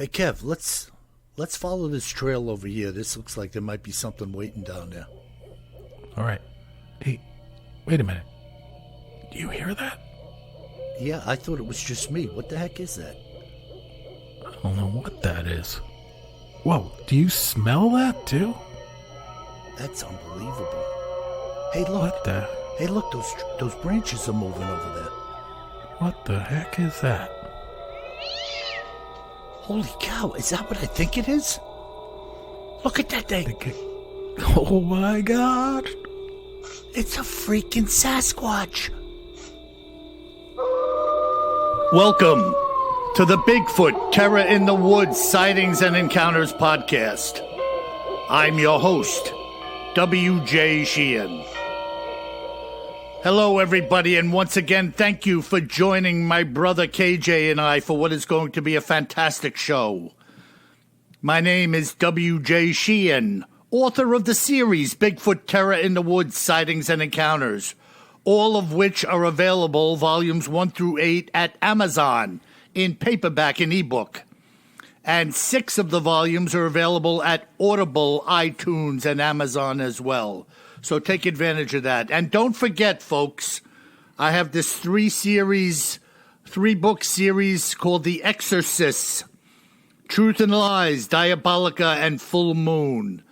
Hey, Kev, let's follow this trail over here. This looks like there might be something waiting down there. All right. Hey, wait a minute. Do you hear that? Yeah, I thought it was just me. What the heck is that? I don't know what that is. Whoa, do you smell that too? That's unbelievable. Hey, look. What the? Hey, look, those branches are moving over there. What the heck is that? Holy cow, is that what I think it is? Look at that thing. Oh my God. It's a freaking Sasquatch. Welcome to the Bigfoot Terror in the Woods Sightings and Encounters podcast. I'm your host, W.J. Sheehan. Hello, everybody, and once again, thank you for joining my brother KJ and I for what is going to be a fantastic show. My name is W.J. Sheehan, author of the series Bigfoot Terror in the Woods Sightings and Encounters, all of which are available, volumes 1 through 8, at Amazon in paperback and ebook. And 6 of the volumes are available at Audible, iTunes, and Amazon as well. So take advantage of that. And don't forget, folks, I have this 3-book series called The Exorcists, Truth and Lies, Diabolica, and Full Moon.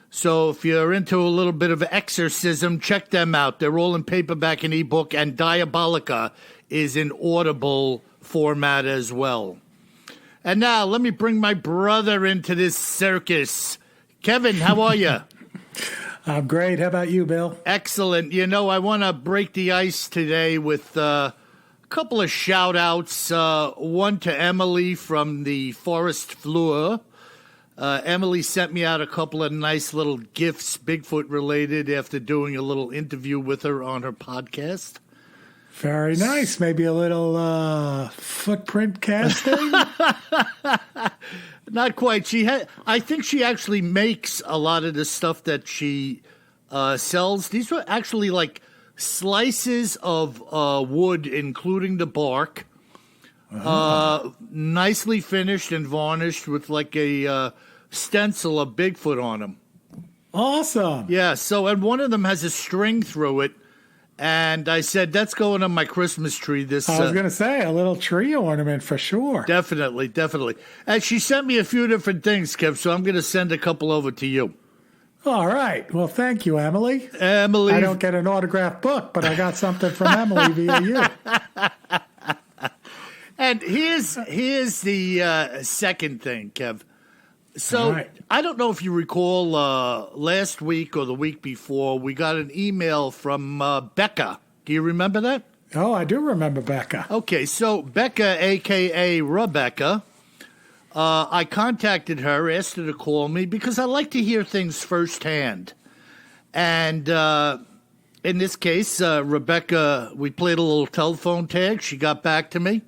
So if you're into a little bit of exorcism, check them out. They're all in paperback and ebook, and Diabolica is in Audible format as well. And now let me bring my brother into this circus. Kevin, how are you? I'm great. How about you, Bill? Excellent. You know, I want to break the ice today with a couple of shout-outs. One to Emily from the Forest Fleur. Emily sent me out a couple of nice little gifts, Bigfoot-related, after doing a little interview with her on her podcast. Very nice. Maybe a little footprint casting? Not quite. I think she actually makes a lot of the stuff that she sells. These were actually like slices of wood, including the bark, nicely finished and varnished with like a stencil of Bigfoot on them. Awesome. Yeah. So, and one of them has a string through it. And I said, that's going on my Christmas tree. I was going to say, a little tree ornament for sure. Definitely. And she sent me a few different things, Kev, so I'm going to send a couple over to you. All right. Well, thank you, Emily. Emily. I don't get an autographed book, but I got something from Emily via you. And here's the second thing, Kev. So right. I don't know if you recall last week or the week before, we got an email from Becca. Do you remember that? Oh, I do remember Becca. Okay, so Becca, a.k.a. Rebecca, I contacted her, asked her to call me because I like to hear things firsthand. And in this case, Rebecca, we played a little telephone tag. She got back to me.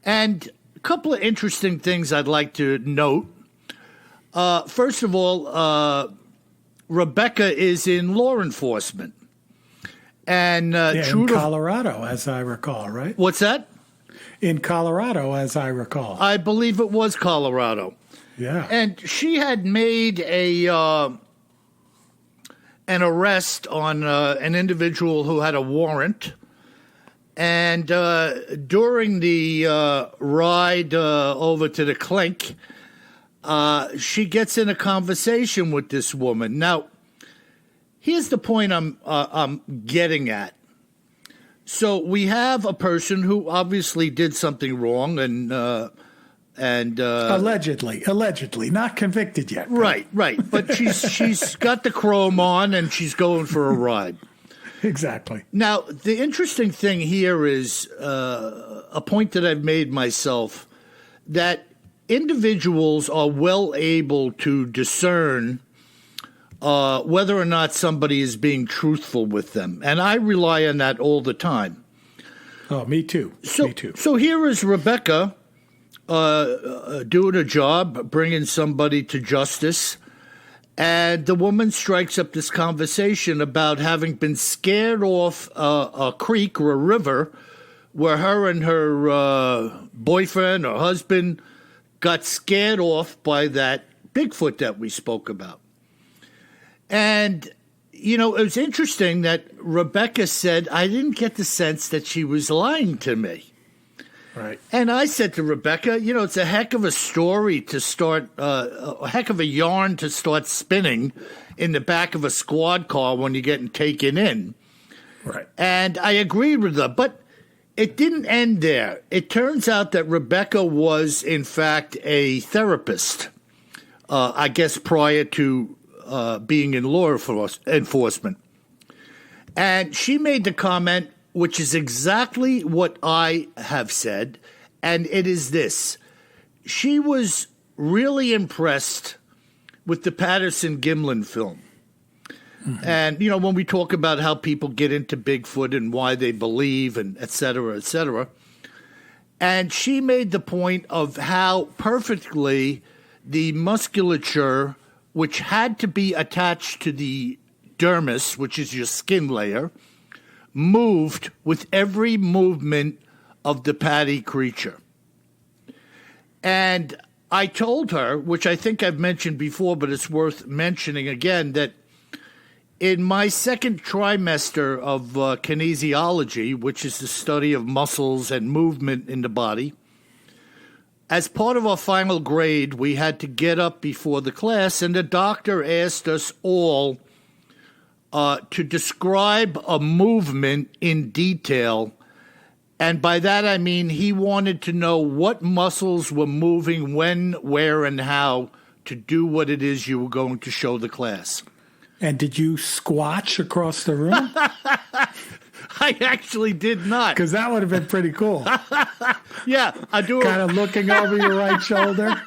And a couple of interesting things I'd like to note. First of all, Rebecca is in law enforcement. And in Colorado, as I recall, right? What's that? In Colorado, as I recall. I believe it was Colorado. Yeah. And she had made an arrest on an individual who had a warrant. And during the ride over to the clink, she gets in a conversation with this woman. Now, here's the point I'm getting at. So we have a person who obviously did something wrong and allegedly, not convicted yet. Right. But she's got the chrome on and she's going for a ride. Exactly. Now, the interesting thing here is a point that I've made myself, that individuals are well able to discern whether or not somebody is being truthful with them. And I rely on that all the time. Oh, me too. Me too. So here is Rebecca doing a job, bringing somebody to justice. And the woman strikes up this conversation about having been scared off a creek or a river where her and her boyfriend or husband got scared off by that Bigfoot that we spoke about. And, you know, it was interesting that Rebecca said, I didn't get the sense that she was lying to me. Right. And I said to Rebecca, you know, it's a heck of a story to start, a heck of a yarn to start spinning in the back of a squad car when you're getting taken in. Right. And I agreed with her, but it didn't end there. It turns out that Rebecca was, in fact, a therapist, I guess prior to being in law enforcement. And she made the comment, which is exactly what I have said, and it is this. She was really impressed with the Patterson-Gimlin film. Mm-hmm. And, you know, when we talk about how people get into Bigfoot and why they believe and et cetera, et cetera. And she made the point of how perfectly the musculature, which had to be attached to the dermis, which is your skin layer, moved with every movement of the patty creature. And I told her, which I think I've mentioned before, but it's worth mentioning again, that in my second trimester of kinesiology, which is the study of muscles and movement in the body, as part of our final grade, we had to get up before the class, and the doctor asked us all to describe a movement in detail. And by that I mean he wanted to know what muscles were moving when, where, and how to do what it is you were going to show the class. And did you squatch across the room? I actually did not. Because that would have been pretty cool. Yeah, I do. Kind of looking over your right shoulder.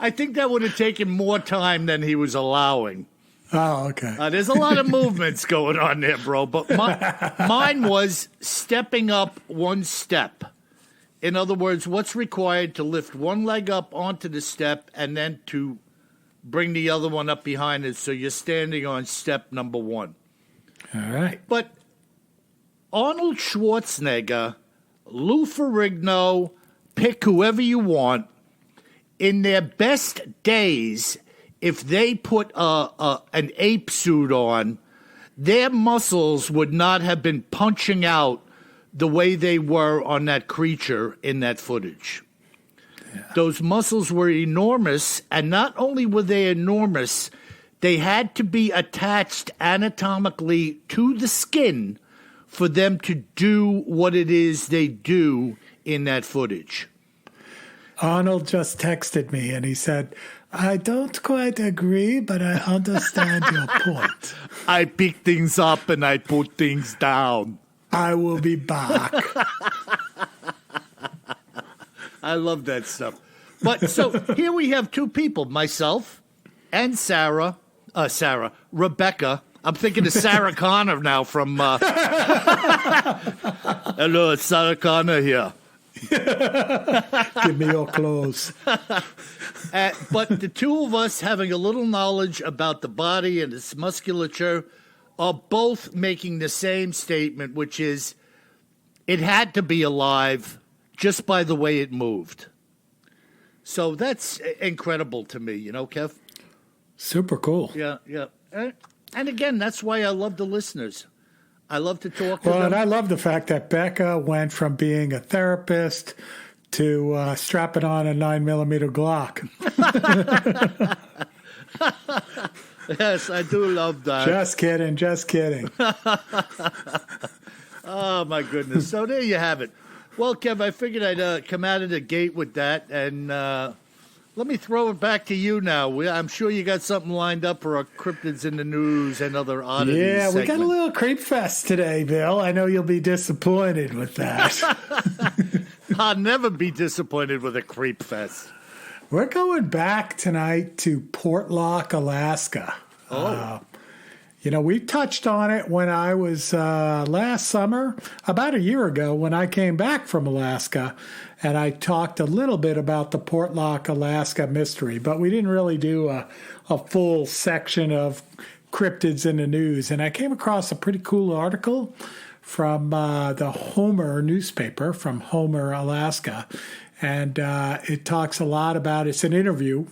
I think that would have taken more time than he was allowing. Oh, okay. There's a lot of movements going on there, bro. But mine was stepping up one step. In other words, what's required to lift one leg up onto the step and then to bring the other one up behind it so you're standing on step number one. All right. But Arnold Schwarzenegger, Lou Ferrigno, pick whoever you want, in their best days, if they put an ape suit on, their muscles would not have been punching out the way they were on that creature in that footage. Yeah. Those muscles were enormous, and not only were they enormous, they had to be attached anatomically to the skin for them to do what it is they do in that footage. Arnold just texted me and he said, I don't quite agree, but I understand your point. I pick things up and I put things down. I will be back. I love that stuff. But so here we have two people, myself and Rebecca. I'm thinking of Sarah Connor now from... Hello, it's Sarah Connor here. Give me your clothes. But the two of us having a little knowledge about the body and its musculature are both making the same statement, which is it had to be alive just by the way it moved. So that's incredible to me, you know, Kev? Super cool. Yeah, yeah. And again, that's why I love the listeners. I love to talk to them. And I love the fact that Becca went from being a therapist to strapping on a 9mm Glock. Yes, I do love that. Just kidding. Oh, my goodness. So there you have it. Well, Kev, I figured I'd come out of the gate with that, and let me throw it back to you now. I'm sure you got something lined up for our cryptids in the news and other oddities. Yeah, we segment. got a little creep fest today, Bill. I know you'll be disappointed with that. I'll never be disappointed with a creep fest. We're going back tonight to Portlock, Alaska. Oh. We touched on it when I was last summer, about a year ago, when I came back from Alaska, and I talked a little bit about the Portlock, Alaska mystery, but we didn't really do a full section of cryptids in the news. And I came across a pretty cool article from the Homer newspaper from Homer, Alaska. And it talks a lot about, it's an interview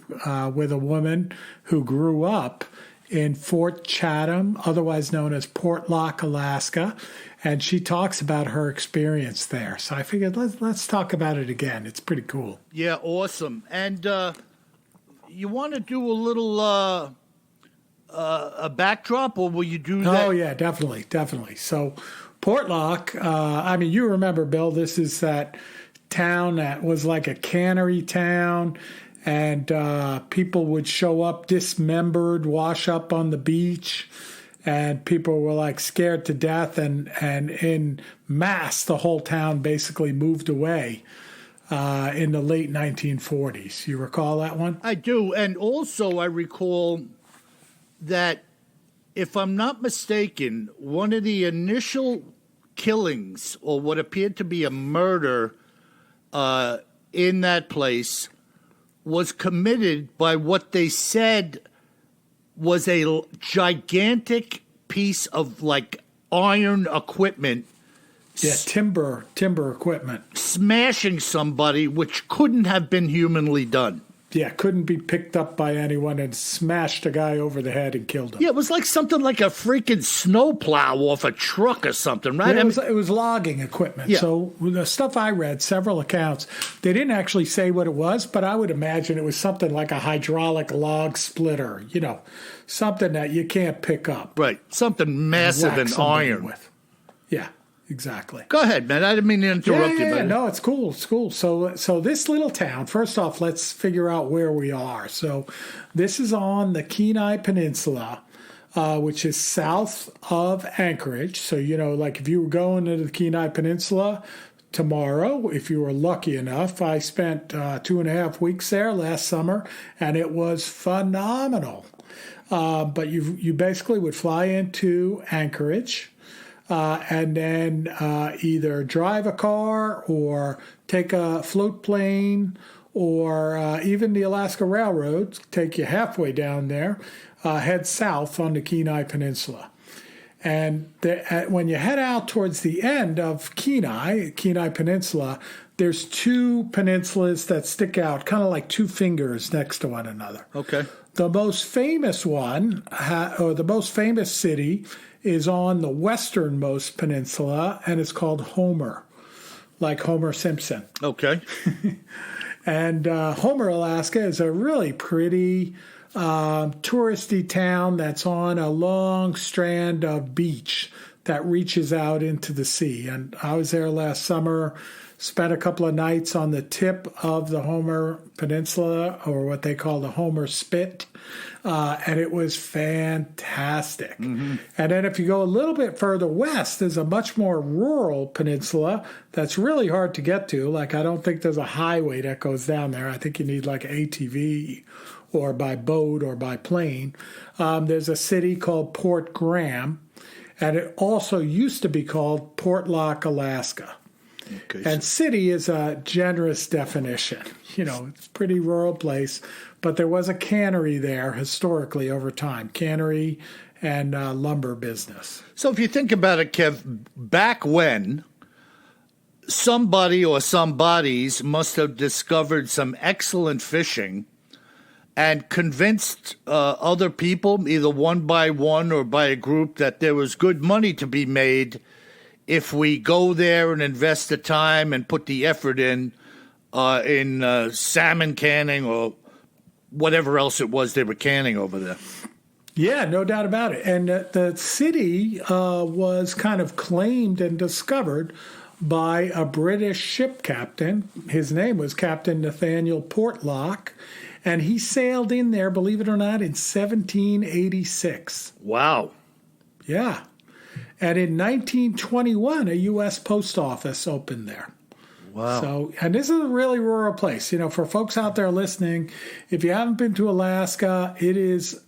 with a woman who grew up in Fort Chatham, otherwise known as Portlock, Alaska. And she talks about her experience there. So I figured let's talk about it again. It's pretty cool. Yeah, awesome. And you want to do a little a backdrop, or will you do that? Oh, yeah, definitely. So Portlock, I mean, you remember, Bill, this is that town that was like a cannery town, and people would show up dismembered, wash up on the beach, and people were like scared to death, and in mass the whole town basically moved away in the late 1940s. You recall that one? I do, and also I recall that, if I'm not mistaken, one of the initial killings, or what appeared to be a murder in that place, was committed by what they said was a gigantic piece of like iron equipment. Yeah, timber equipment. Smashing somebody, which couldn't have been humanly done. Yeah, couldn't be picked up by anyone, and smashed a guy over the head and killed him. Yeah, it was like something like a freaking snowplow off a truck or something, right? Yeah, it was logging equipment. Yeah. So the stuff I read, several accounts, they didn't actually say what it was, but I would imagine it was something like a hydraulic log splitter, something that you can't pick up. Right, something massive and iron. With. Yeah. Exactly. Go ahead, man. I didn't mean to interrupt you. Yeah, no, it's cool. It's cool. So this little town, first off, let's figure out where we are. So this is on the Kenai Peninsula, which is south of Anchorage. So, like if you were going to the Kenai Peninsula tomorrow, if you were lucky enough, I spent 2.5 weeks there last summer, and it was phenomenal. But you basically would fly into Anchorage, and then either drive a car or take a float plane, or even the Alaska Railroad take you halfway down there, head south on the Kenai Peninsula. And when you head out towards the end of Kenai Peninsula, there's two peninsulas that stick out, kind of like two fingers next to one another. Okay. The most famous one, or the most famous city, is on the westernmost peninsula, and it's called Homer, like Homer Simpson. Okay. And Homer, Alaska is a really pretty touristy town that's on a long strand of beach that reaches out into the sea. And I was there last summer, spent a couple of nights on the tip of the Homer Peninsula, or what they call the Homer Spit. And it was fantastic. Mm-hmm. And then if you go a little bit further west, there's a much more rural peninsula that's really hard to get to. Like, I don't think there's a highway that goes down there. I think you need like an ATV, or by boat, or by plane. There's a city called Port Graham, and it also used to be called Portlock, Alaska. Okay. And city is a generous definition. It's a pretty rural place, but there was a cannery there historically over time, cannery and lumber business. So if you think about it, Kev, back when, somebody or somebodies must have discovered some excellent fishing and convinced other people, either one by one or by a group, that there was good money to be made if we go there and invest the time and put the effort in salmon canning or whatever else it was they were canning over there. Yeah, no doubt about it. And the city was kind of claimed and discovered by a British ship captain. His name was Captain Nathaniel Portlock, and he sailed in there, believe it or not, in 1786. Wow. Yeah. And in 1921, a U.S. post office opened there. Wow. So, and this is a really rural place. For folks out there listening, if you haven't been to Alaska, it is,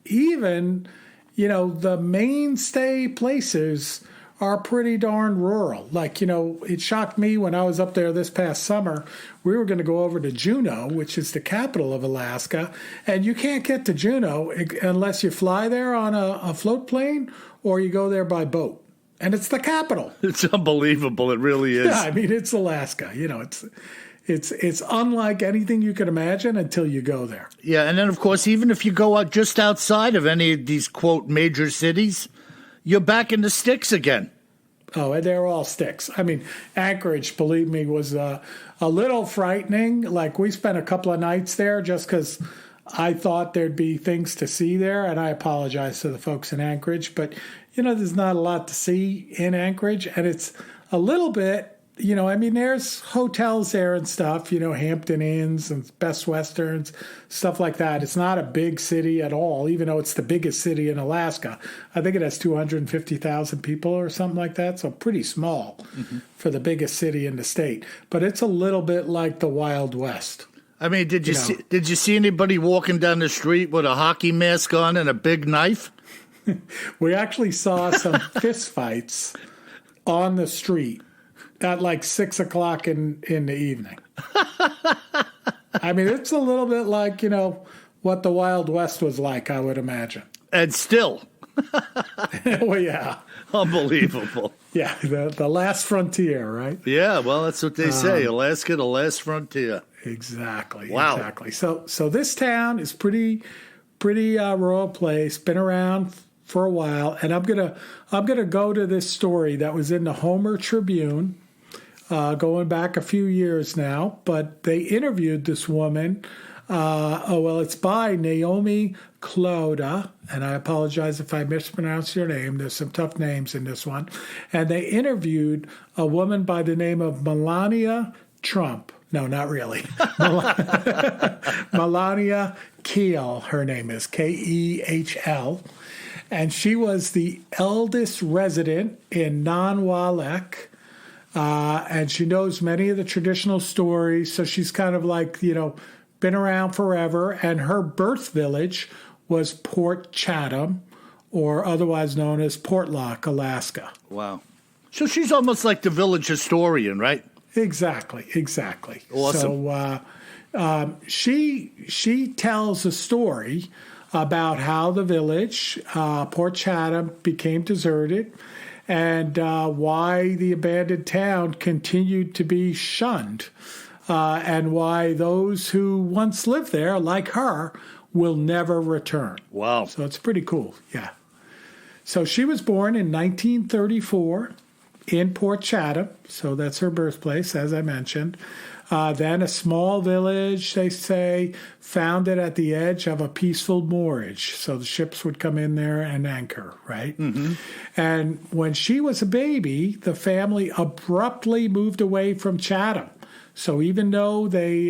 even, the mainstay places are pretty darn rural. Like, it shocked me when I was up there this past summer. We were going to go over to Juneau, which is the capital of Alaska, and you can't get to Juneau unless you fly there on a float plane or you go there by boat. And it's the capital. It's unbelievable. It really is. Yeah, it's Alaska. It's unlike anything you could imagine until you go there. Yeah, and then, of course, even if you go out just outside of any of these, quote, major cities, you're back in the sticks again. Oh, and they're all sticks. I mean, Anchorage, believe me, was a little frightening. Like, we spent a couple of nights there just because I thought there'd be things to see there, and I apologize to the folks in Anchorage. But, there's not a lot to see in Anchorage, and it's a little bit, there's hotels there and stuff, Hampton Inns and Best Westerns, stuff like that. It's not a big city at all, even though it's the biggest city in Alaska. I think it has 250,000 people or something like that, so pretty small for the biggest city in the state. But it's a little bit like the Wild West. I mean, did you see anybody walking down the street with a hockey mask on and a big knife? We actually saw some fist fights on the street at like 6 o'clock in the evening. I mean, it's a little bit like, what the Wild West was like, I would imagine. And still. Well, yeah. Unbelievable. Yeah, the last frontier, right? Yeah, well, that's what they say. Alaska, the last frontier. Exactly. Wow. Exactly. So this town is pretty rural place, been around for a while, and I'm gonna go to this story that was in the Homer Tribune, going back a few years now. But they interviewed this woman. It's by Naomi Cloda, and I apologize if I mispronounced your name. There's some tough names in this one. And they interviewed a woman by the name of Melania Trump. No, not really. Melania Kehl, her name is Kehl. And she was the eldest resident in Nantiinaq, and she knows many of the traditional stories. So she's kind of like, been around forever. And her birth village was Port Chatham, or otherwise known as Portlock, Alaska. Wow. So she's almost like the village historian, right? Exactly. Awesome. So she tells a story about how the village, Port Chatham, became deserted, and why the abandoned town continued to be shunned, and why those who once lived there, like her, will never return. Wow. So it's pretty cool, yeah. So she was born in 1934 in Port Chatham, so that's her birthplace, as I mentioned. Then a small village, they say, founded at the edge of a peaceful moorage. So the ships would come in there and anchor, right? Mm-hmm. And when she was a baby, the family abruptly moved away from Chatham. So even though they,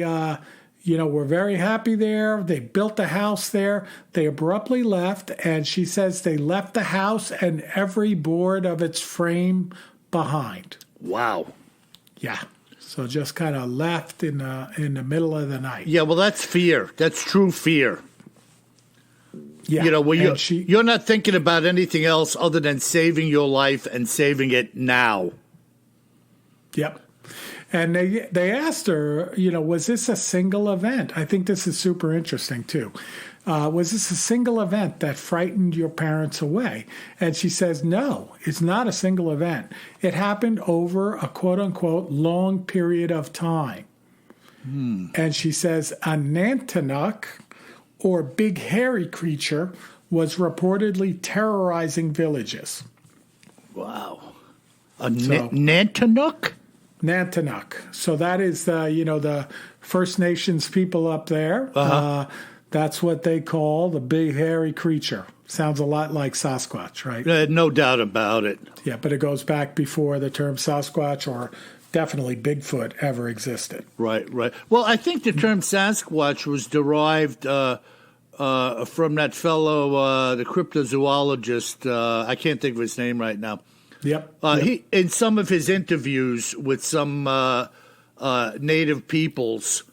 were very happy there, they built a house there, they abruptly left. And she says they left the house and every board of its frame behind. Wow. Yeah. So just kind of left in the middle of the night. Yeah, well, that's fear. That's true fear. Yeah. You're not thinking about anything else other than saving your life and saving it now. Yep. And they asked her, was this a single event? I think this is super interesting, too. Was this a single event that frightened your parents away? And she says, no, it's not a single event. It happened over a quote-unquote long period of time. And she says a Nantiinaq, or big hairy creature, was reportedly terrorizing villages. Wow. Nantiinaq? Nantiinaq. So that is the First Nations people up there. Uh-huh. That's what they call the big hairy creature. Sounds a lot like Sasquatch, right? No doubt about it. Yeah, but it goes back before the term Sasquatch or definitely Bigfoot ever existed. Right. Well, I think the term Sasquatch was derived from that fellow, the cryptozoologist. I can't think of his name right now. Yep. He, in some of his interviews with some native peoples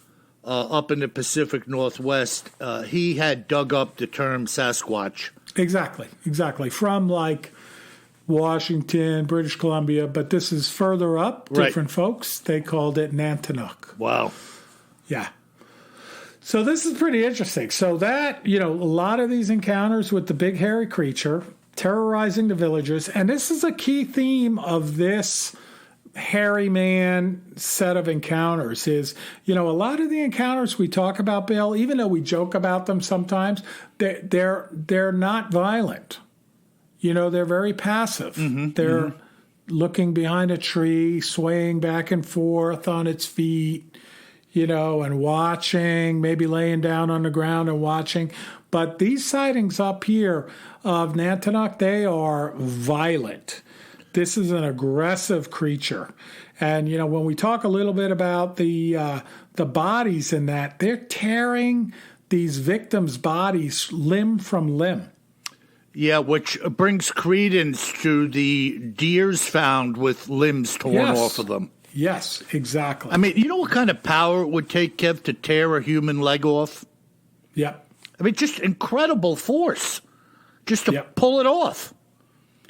up in the Pacific Northwest, he had dug up the term Sasquatch. Exactly. From like Washington, British Columbia, but this is further up, different folks. They called it Nantiinaq. Wow. Yeah. So this is pretty interesting. So that, a lot of these encounters with the big hairy creature terrorizing the villagers, and this is a key theme of this hairy man set of encounters is, a lot of the encounters we talk about, Bill, even though we joke about them sometimes, they're not violent. They're very passive. They're looking behind a tree, swaying back and forth on its feet, and watching, maybe laying down on the ground and watching. But these sightings up here of Nantiinaq, they are violent. This is an aggressive creature. And, when we talk a little bit about the bodies in that, they're tearing these victims' bodies limb from limb. Yeah, which brings credence to the deers found with limbs torn off of them. Yes, exactly. I mean, you know what kind of power it would take, Kev, to tear a human leg off? Yep. I mean, just incredible force just to pull it off.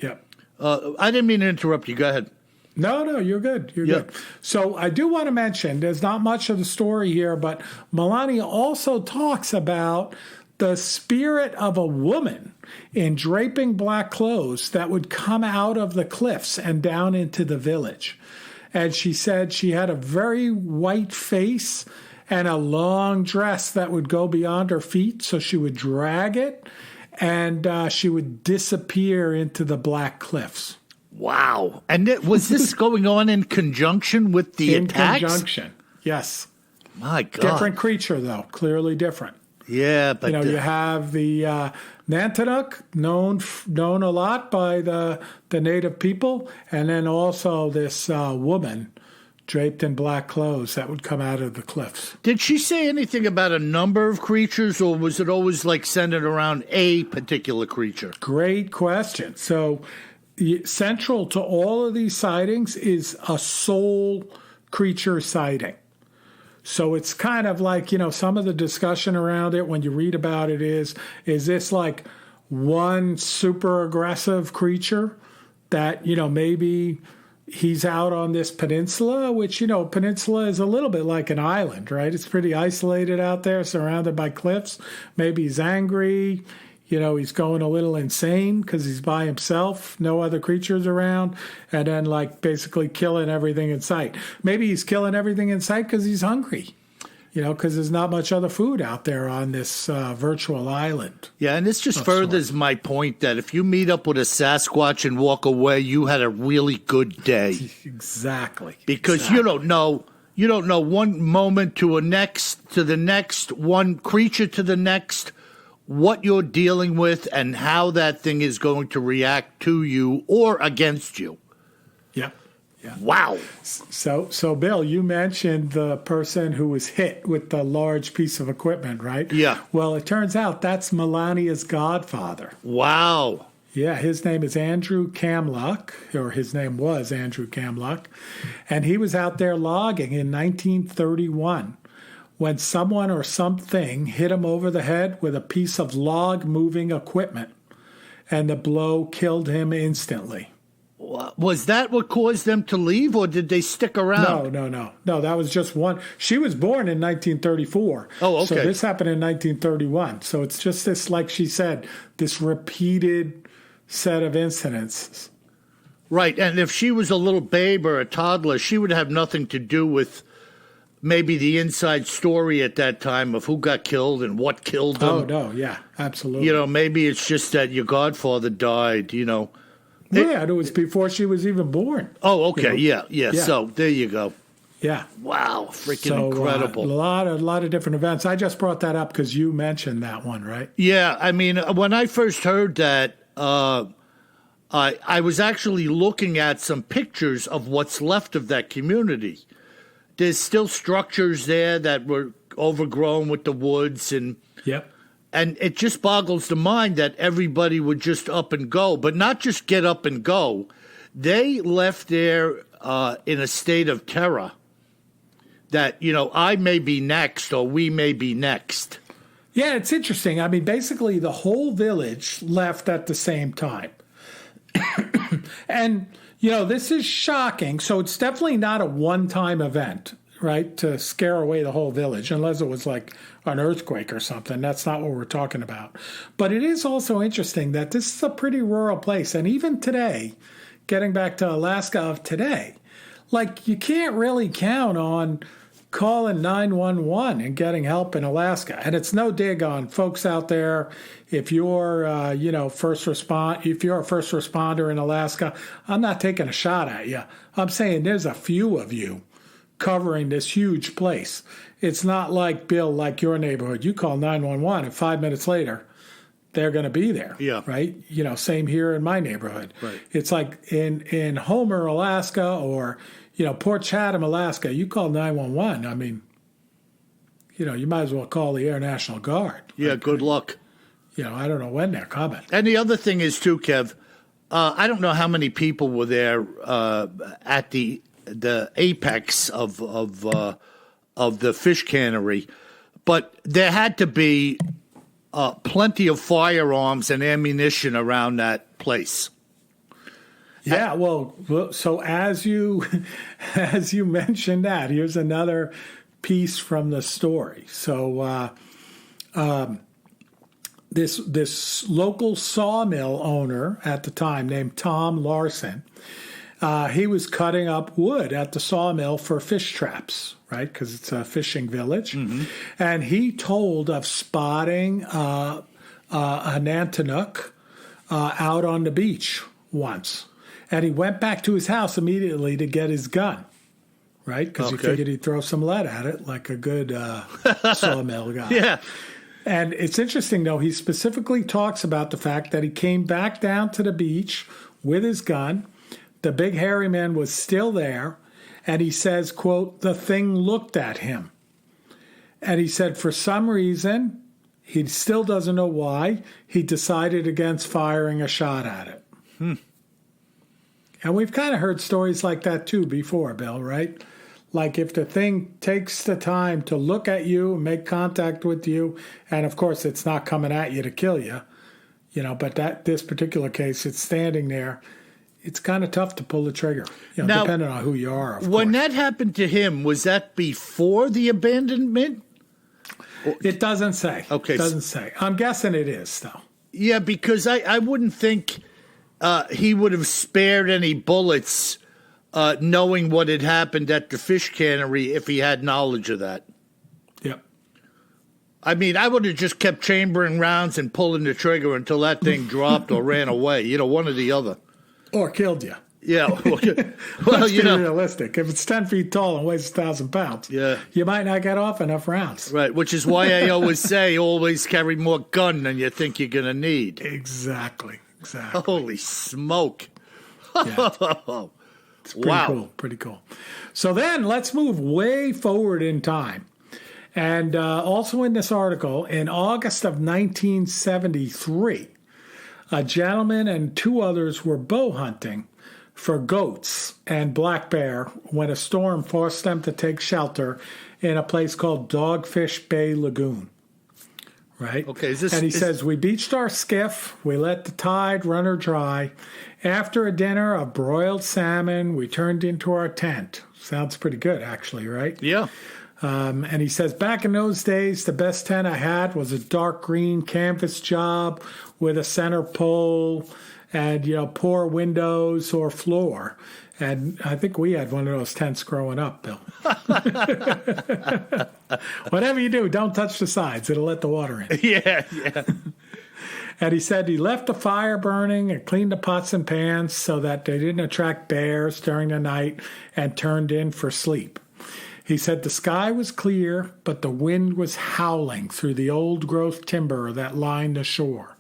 Yep. I didn't mean to interrupt you. Go ahead. No, you're good. You're good. So I do want to mention, there's not much of the story here, but Melania also talks about the spirit of a woman in draping black clothes that would come out of the cliffs and down into the village. And she said she had a very white face and a long dress that would go beyond her feet, so she would drag it, and she would disappear into the black cliffs. Wow. And was this going on in conjunction with the attacks? In conjunction, yes. My God. Different creature, though, clearly different. Yeah, but you have the Nantiinaq, known a lot by the native people, and then also this woman draped in black clothes that would come out of the cliffs. Did she say anything about a number of creatures, or was it always like centered around a particular creature? Great question. So central to all of these sightings is a soul creature sighting. So it's kind of like, some of the discussion around it when you read about it is this like one super aggressive creature that, maybe he's out on this peninsula, which, peninsula is a little bit like an island, right? It's pretty isolated out there, surrounded by cliffs. Maybe he's angry. He's going a little insane because he's by himself, no other creatures around, and then basically killing everything in sight. Maybe he's killing everything in sight because he's hungry, because there's not much other food out there on this virtual island. Yeah, and this just furthers my point that if you meet up with a Sasquatch and walk away, you had a really good day. Exactly. Because you don't know one moment to the next, one creature to the next, what you're dealing with and how that thing is going to react to you or against you. Yeah. Yeah. Wow. So Bill, you mentioned the person who was hit with the large piece of equipment, right? Yeah. Well, it turns out that's Melania's godfather. Wow. Yeah, his name is Andrew Kamluck, or his name was Andrew Kamluck, and he was out there logging in 1931. When someone or something hit him over the head with a piece of log-moving equipment, and the blow killed him instantly. Was that what caused them to leave, or did they stick around? No, that was just one. She was born in 1934. Oh, okay. So this happened in 1931. So it's just this, like she said, this repeated set of incidents. Right, and if she was a little babe or a toddler, she would have nothing to do with maybe the inside story at that time of who got killed and what killed them. Oh, no, yeah, absolutely. Maybe it's just that your godfather died, Yeah, it was before she was even born. Oh, okay, yeah. So there you go. Yeah. Wow, freaking incredible. A lot of different events. I just brought that up because you mentioned that one, right? Yeah, I mean, when I first heard that, I was actually looking at some pictures of what's left of that community. There's still structures there that were overgrown with the woods, and it just boggles the mind that everybody would just up and go, but not just get up and go. They left there in a state of terror that, I may be next or we may be next. Yeah, it's interesting. I mean, basically the whole village left at the same time. And this is shocking. So it's definitely not a one-time event, right, to scare away the whole village, unless it was like an earthquake or something. That's not what we're talking about. But it is also interesting that this is a pretty rural place. And even today, getting back to Alaska of today, like you can't really count on calling 911 and getting help in Alaska. And it's no dig on folks out there. If you're, if you're a first responder in Alaska, I'm not taking a shot at you. I'm saying there's a few of you covering this huge place. It's not like, Bill, like your neighborhood. You call 911 and 5 minutes later, they're going to be there. Yeah. Right? Same here in my neighborhood. Right. It's like in Homer, Alaska, or Port Chatham, Alaska, you call 911. I mean, you might as well call the Air National Guard. Yeah, good luck. I don't know when they're coming. And the other thing is, too, Kev, I don't know how many people were there at the apex of the fish cannery, but there had to be plenty of firearms and ammunition around that place. Yeah, well, so as you mentioned that, here's another piece from the story. So this local sawmill owner at the time named Tom Larson, he was cutting up wood at the sawmill for fish traps, right? Because it's a fishing village. Mm-hmm. And he told of spotting a Nantiinaq out on the beach once. And he went back to his house immediately to get his gun, right? Because he figured he'd throw some lead at it like a good sawmill guy. Yeah. And it's interesting, though, he specifically talks about the fact that he came back down to the beach with his gun. The big hairy man was still there. And he says, quote, the thing looked at him. And he said, for some reason, he still doesn't know why, he decided against firing a shot at it. And we've kind of heard stories like that, too, before, Bill, right? Like if the thing takes the time to look at you and make contact with you, and of course it's not coming at you to kill you, but this particular case, it's standing there. It's kind of tough to pull the trigger, now, depending on who you are. When that happened to him, was that before the abandonment? It doesn't say. Okay. It doesn't say. I'm guessing it is, though. Yeah, because I wouldn't think he would have spared any bullets knowing what had happened at the fish cannery if he had knowledge of that. Yep. I mean, I would have just kept chambering rounds and pulling the trigger until that thing dropped or ran away, one or the other. Or killed you. Yeah. Well, Let's be realistic. If it's 10 feet tall and weighs 1,000 pounds, you might not get off enough rounds. Right, which is why I always say always carry more gun than you think you're going to need. Exactly. Holy smoke. Yeah. It's pretty cool. So then let's move way forward in time. And also in this article, in August of 1973, a gentleman and two others were bow hunting for goats and black bear when a storm forced them to take shelter in a place called Dogfish Bay Lagoon. Right? Okay. And he says, we beached our skiff. We let the tide run her dry. After a dinner of broiled salmon, we turned into our tent. Sounds pretty good, actually, right? Yeah. And he says, back in those days, the best tent I had was a dark green canvas job with a center pole and, poor windows or floor. And I think we had one of those tents growing up, Bill. Whatever you do, don't touch the sides. It'll let the water in. Yeah. And he said he left the fire burning and cleaned the pots and pans so that they didn't attract bears during the night and turned in for sleep. He said the sky was clear, but the wind was howling through the old-growth timber that lined the shore.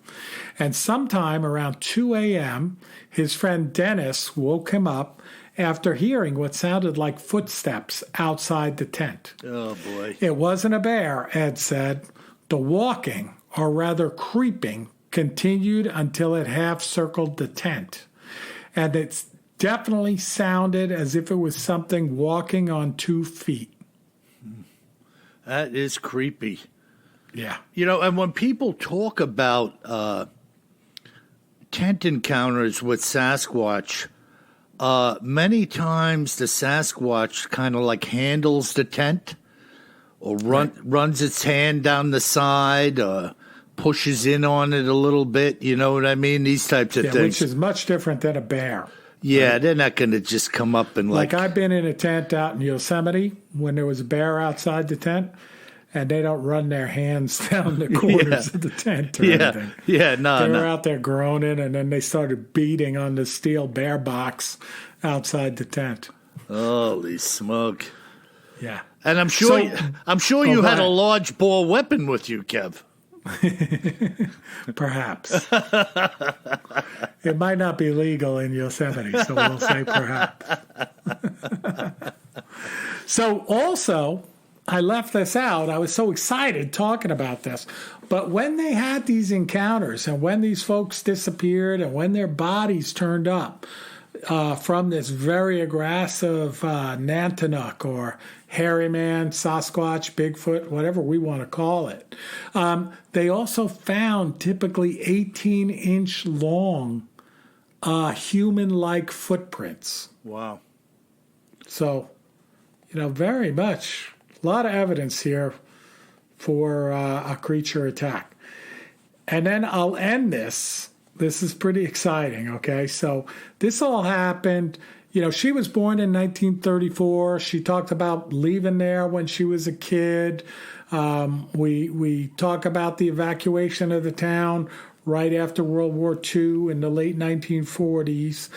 And sometime around 2 a.m., his friend Dennis woke him up after hearing what sounded like footsteps outside the tent. Oh, boy. It wasn't a bear, Ed said. The walking, or rather creeping, continued until it half-circled the tent. And it definitely sounded as if it was something walking on 2 feet. That is creepy. Yeah. And when people talk about tent encounters with Sasquatch, many times the Sasquatch kind of like handles the tent or runs its hand down the side, pushes in on it a little bit. You know what I mean? These types of things. Which is much different than a bear. Yeah, they're not going to just come up and Like I've been in a tent out in Yosemite when there was a bear outside the tent, and they don't run their hands down the corners of the tent or anything. Yeah, They were out there groaning, and then they started beating on the steel bear box outside the tent. Holy smoke! Yeah, and I'm sure you had a large bore weapon with you, Kev. Perhaps. It might not be legal in Yosemite, so we'll say perhaps. So also, I left this out. I was so excited talking about this. But when they had these encounters and when these folks disappeared and when their bodies turned up from this very aggressive Nantiinaq or hairy man, Sasquatch, Bigfoot, whatever we want to call it, they also found typically 18-inch long human-like footprints. Wow. So, very much a lot of evidence here for a creature attack. And then I'll end this. This is pretty exciting, okay? So this all happened. She was born in 1934. She talked about leaving there when she was a kid. We talk about the evacuation of the town right after World War II in the late 1940s.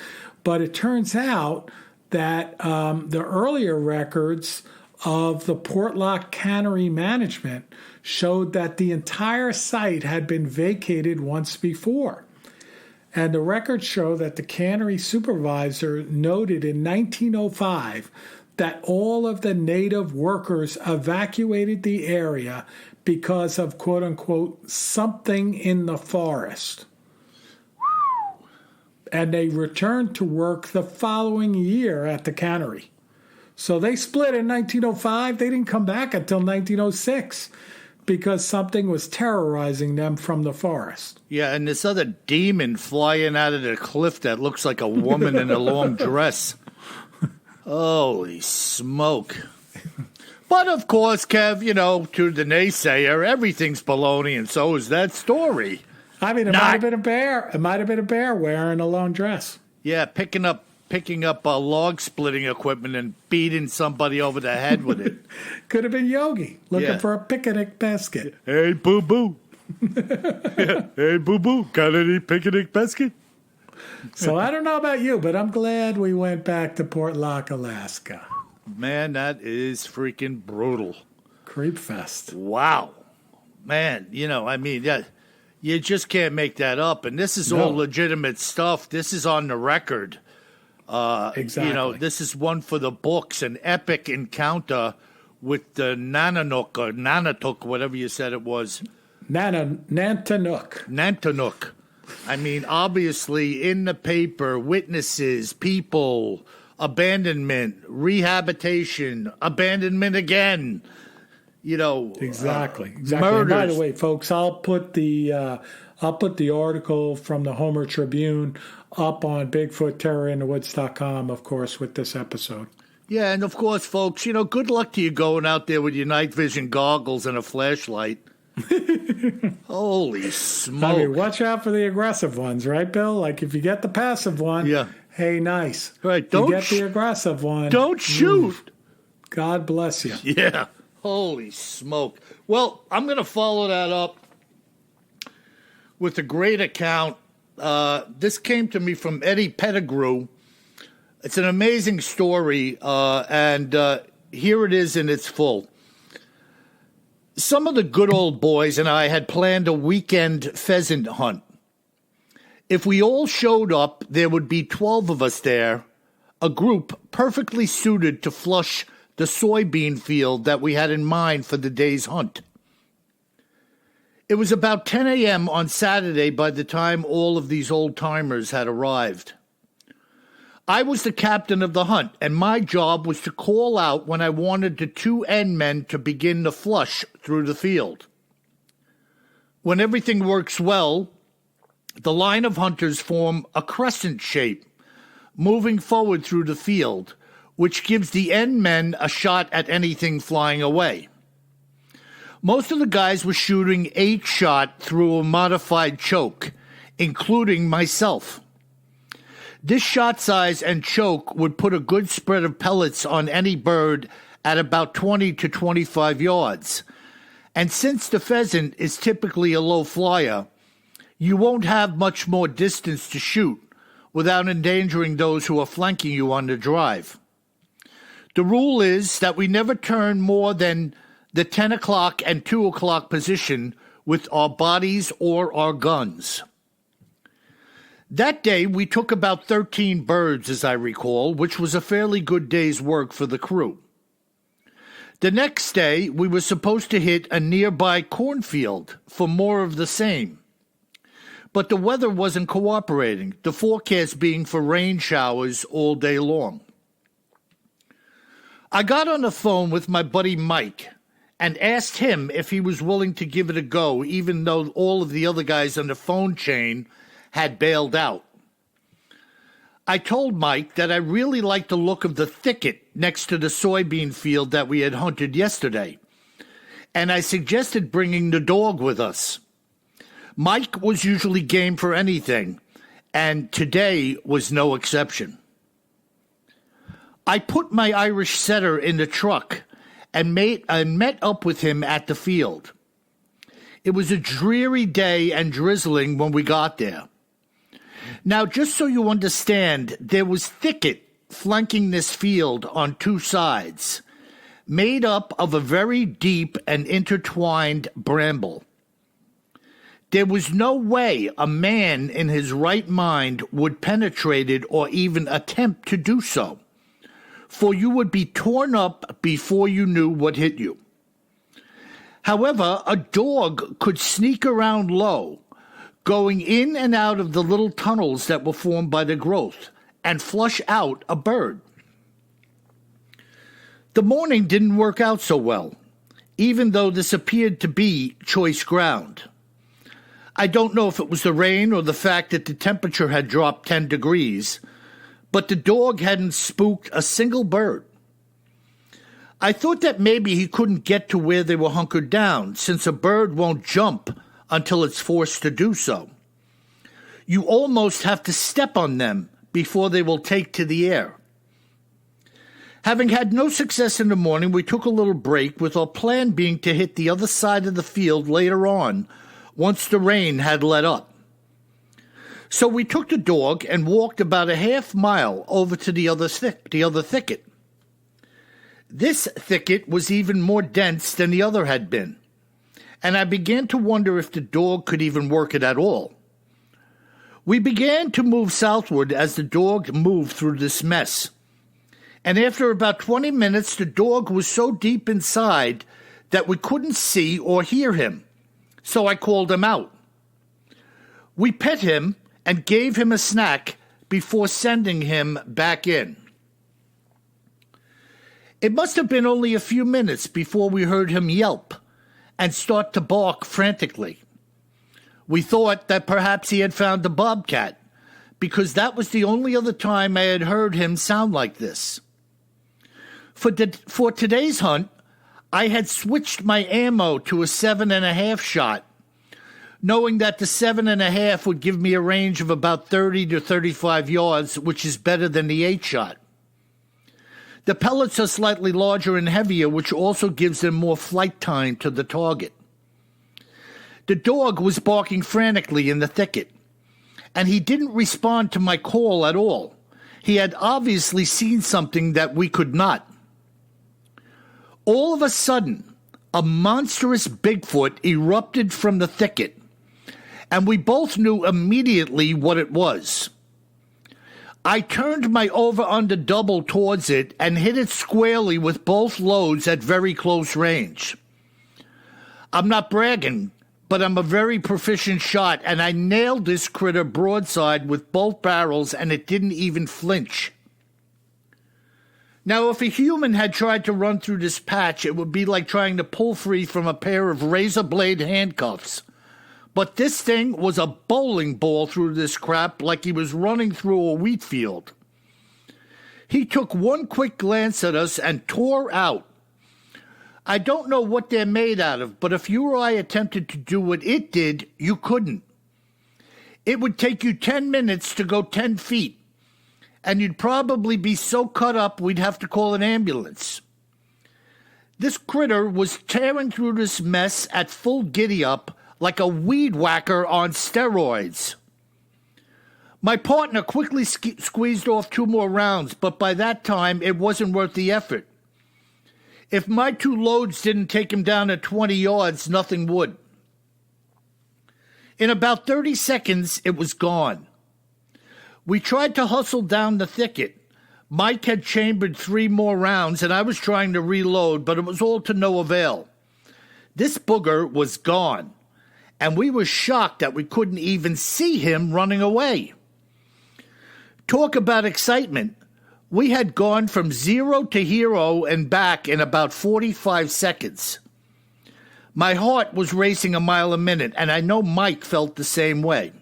But it turns out that the earlier records of the Portlock Cannery management showed that the entire site had been vacated once before. And the records show that the cannery supervisor noted in 1905 that all of the native workers evacuated the area because of, quote unquote, something in the forest. And they returned to work the following year at the cannery. So they split in 1905. They didn't come back until 1906 because something was terrorizing them from the forest. Yeah, and this other demon flying out of the cliff that looks like a woman in a long dress. Holy smoke. But of course, Kev, to the naysayer, everything's baloney, and so is that story. I mean, it might have been a bear. It might have been a bear wearing a long dress. Yeah, picking up log splitting equipment and beating somebody over the head with it. Could have been Yogi looking for a picnic basket. Hey, boo-boo. Hey, boo-boo, got any picnic basket? So I don't know about you, but I'm glad we went back to Portlock, Alaska. Man, that is freaking brutal. Creep fest. Wow. Man, you just can't make that up. And this is all legitimate stuff. This is on the record. Exactly. This is one for the books, an epic encounter with the Nantiinaq, whatever you said it was. Nantiinaq. I mean, obviously, in the paper, witnesses, people, abandonment, rehabilitation, abandonment again. Exactly. Murders. And by the way, folks, I'll put the article from the Homer Tribune up on BigfootTerrorInTheWoods.com, of course, with this episode. Yeah, and of course, folks, good luck to you going out there with your night vision goggles and a flashlight. Holy smoke. I mean, watch out for the aggressive ones, right, Bill? Like, if you get the passive one, hey, nice. Right, you get the aggressive one. Don't shoot. God bless you. Yeah. Holy smoke. Well, I'm going to follow that up with a great account. This came to me from Eddie Pettigrew. It's an amazing story, and here it is in its full. Some of the good old boys and I had planned a weekend pheasant hunt. If we all showed up, there would be 12 of us there, a group perfectly suited to flush the soybean field that we had in mind for the day's hunt. It was about 10 a.m. on Saturday by the time all of these old-timers had arrived. I was the captain of the hunt, and my job was to call out when I wanted the two end men to begin the flush through the field. When everything works well, the line of hunters form a crescent shape, moving forward through the field, which gives the end men a shot at anything flying away. Most of the guys were shooting 8-shot through a modified choke, including myself. This shot size and choke would put a good spread of pellets on any bird at about 20 to 25 yards. And since the pheasant is typically a low flyer, you won't have much more distance to shoot without endangering those who are flanking you on the drive. The rule is that we never turn more than the 10 o'clock and 2 o'clock position with our bodies or our guns. That day, we took about 13 birds, as I recall, which was a fairly good day's work for the crew. The next day, we were supposed to hit a nearby cornfield for more of the same. But the weather wasn't cooperating, the forecast being for rain showers all day long. I got on the phone with my buddy Mike and asked him if he was willing to give it a go, even though all of the other guys on the phone chain had bailed out. I told Mike that I really liked the look of the thicket next to the soybean field that we had hunted yesterday, and I suggested bringing the dog with us. Mike was usually game for anything, and today was no exception. I put my Irish setter in the truck and met up with him at the field. It was a dreary day and drizzling when we got there. Now, just so you understand, there was thicket flanking this field on two sides, made up of a very deep and intertwined bramble. There was no way a man in his right mind would penetrate it or even attempt to do so, for you would be torn up before you knew what hit you. However, a dog could sneak around low, going in and out of the little tunnels that were formed by the growth, and flush out a bird. The morning didn't work out so well, even though this appeared to be choice ground. I don't know if it was the rain or the fact that the temperature had dropped 10 degrees, but the dog hadn't spooked a single bird. I thought that maybe he couldn't get to where they were hunkered down, since a bird won't jump until it's forced to do so. You almost have to step on them before they will take to the air. Having had no success in the morning, we took a little break, with our plan being to hit the other side of the field later on, once the rain had let up. So we took the dog and walked about a half mile over to the other thicket. This thicket was even more dense than the other had been, and I began to wonder if the dog could even work it at all. We began to move southward as the dog moved through this mess, and after about 20 minutes, the dog was so deep inside that we couldn't see or hear him, so I called him out. We pet him and gave him a snack before sending him back in. It must have been only a few minutes before we heard him yelp and start to bark frantically. We thought that perhaps he had found the bobcat, because that was the only other time I had heard him sound like this. For today's hunt, I had switched my ammo to a 7.5 shot, knowing that the 7.5 would give me a range of about 30 to 35 yards, which is better than the 8 shot. The pellets are slightly larger and heavier, which also gives them more flight time to the target. The dog was barking frantically in the thicket, and he didn't respond to my call at all. He had obviously seen something that we could not. All of a sudden, a monstrous Bigfoot erupted from the thicket, and we both knew immediately what it was. I turned my over-under double towards it and hit it squarely with both loads at very close range. I'm not bragging, but I'm a very proficient shot, and I nailed this critter broadside with both barrels, and it didn't even flinch. Now, if a human had tried to run through this patch, it would be like trying to pull free from a pair of razor blade handcuffs. But this thing was a bowling ball through this crap like he was running through a wheat field. He took one quick glance at us and tore out. I don't know what they're made out of, but if you or I attempted to do what it did, you couldn't. It would take you 10 minutes to go 10 feet, and you'd probably be so cut up we'd have to call an ambulance. This critter was tearing through this mess at full giddy-up like a weed whacker on steroids. My partner quickly squeezed off 2 more rounds, but by that time it wasn't worth the effort. If my 2 loads didn't take him down at 20 yards, nothing would. In about 30 seconds, it was gone. We tried to hustle down the thicket. Mike had chambered 3 more rounds, and I was trying to reload, but it was all to no avail. This booger was gone, and we were shocked that we couldn't even see him running away. Talk about excitement. We had gone from 0 to hero and back in about 45 seconds. My heart was racing a mile a minute, and I know Mike felt the same way.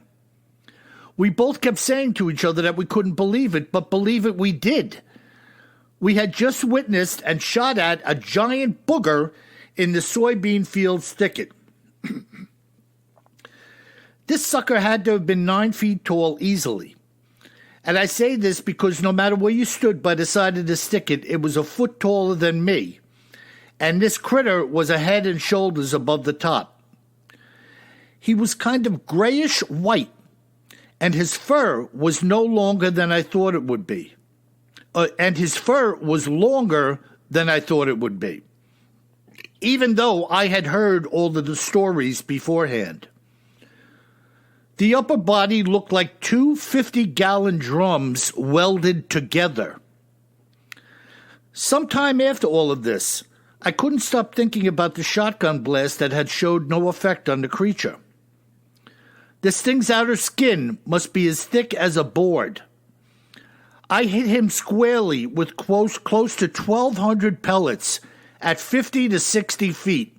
We both kept saying to each other that we couldn't believe it, but believe it we did. We had just witnessed and shot at a giant booger in the soybean fields thicket. This sucker had to have been 9 feet tall easily. And I say this because no matter where you stood by the side of this thicket, it was a foot taller than me. And this critter was a head and shoulders above the top. He was kind of grayish white, and his fur was no longer than I thought it would be. And his fur was longer than I thought it would be, even though I had heard all of the stories beforehand. The upper body looked like 2 50-gallon drums welded together. Sometime after all of this, I couldn't stop thinking about the shotgun blast that had showed no effect on the creature. This thing's outer skin must be as thick as a board. I hit him squarely with close to 1,200 pellets at 50 to 60 feet,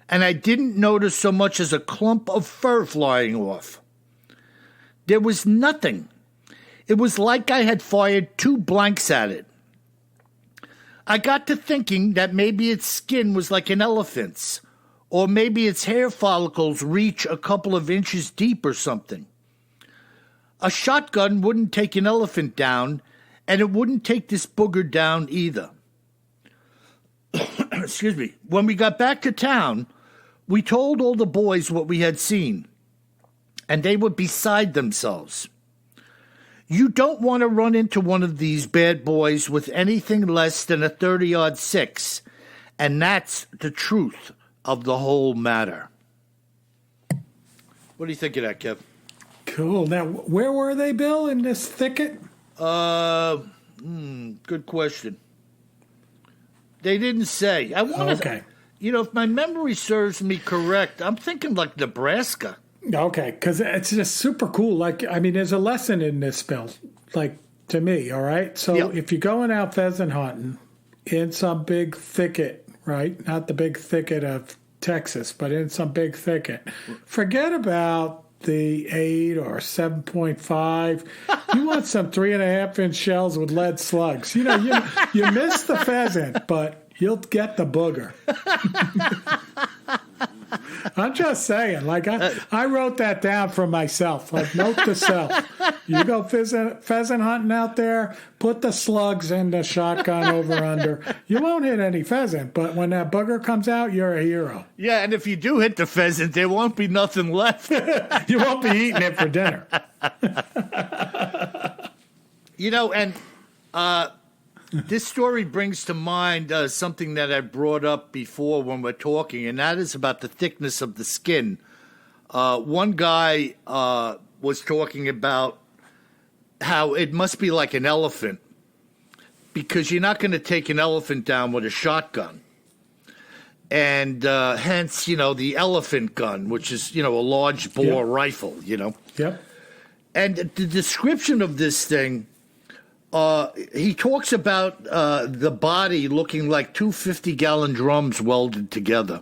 and I didn't notice so much as a clump of fur flying off. There was nothing. It was like I had fired 2 blanks at it. I got to thinking that maybe its skin was like an elephant's, or maybe its hair follicles reach a couple of inches deep or something. A shotgun wouldn't take an elephant down, and it wouldn't take this booger down either. Excuse me. When we got back to town, we told all the boys what we had seen, and they were beside themselves. You don't want to run into one of these bad boys with anything less than a 30-yard 6, and that's the truth of the whole matter. What do you think of that, Kev? Cool. Now, where were they, Bill, in this thicket? Good question. They didn't say. I want to. Okay. You know, if my memory serves me correct, I'm thinking like Nebraska. Okay, because it's just super cool. Like, I mean, there's a lesson in this, Bill, like, to me, all right? So if you're going out pheasant hunting in some big thicket, right? Not the big thicket of Texas, but in some big thicket, forget about the 8 or 7.5. You want some 3.5-inch shells with lead slugs. You know, you miss the pheasant, but you'll get the booger. I'm just saying, like, I wrote that down for myself, like, note to self. You go pheasant hunting out there, put the slugs in the shotgun over under. You won't hit any pheasant, but when that booger comes out, you're a hero. Yeah, and if you do hit the pheasant, there won't be nothing left. You won't be eating it for dinner. You know, and this story brings to mind something that I brought up before when we're talking, and that is about the thickness of the skin. One guy was talking about how it must be like an elephant, because you're not going to take an elephant down with a shotgun. And hence, you know, the elephant gun, which is, you know, a large bore rifle, you know. Yep. And the description of this thing, he talks about the body looking like 2 50-gallon drums welded together.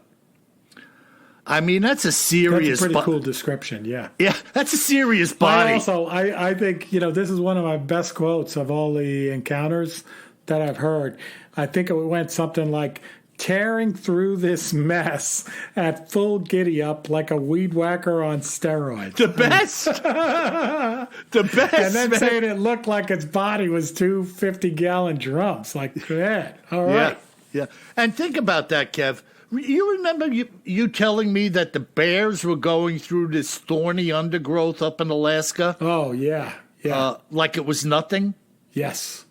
I mean, that's a serious... That's a pretty cool description, yeah. Yeah, that's a serious body. I think, you know, this is one of my best quotes of all the encounters that I've heard. I think it went something like, tearing through this mess at full giddy up like a weed whacker on steroids. The best. The best. And then man. saying it looked like its body was two 50-gallon drums. Like, yeah, all right. Yeah. And think about that, Kev. You remember you telling me that the bears were going through this thorny undergrowth up in Alaska? Oh, yeah. Yeah. Like it was nothing? Yes.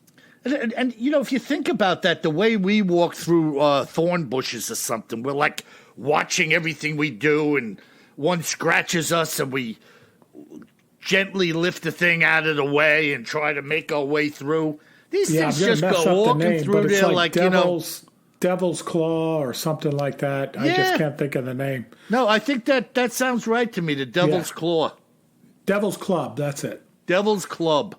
And, you know, if you think about that, the way we walk through thorn bushes or something, we're like watching everything we do, and one scratches us and we gently lift the thing out of the way and try to make our way through. These things just go walking through there like Devil's Claw or something like that. I just can't think of the name. No, I think that sounds right to me, the Devil's Claw. Devil's Club, that's it. Devil's Club.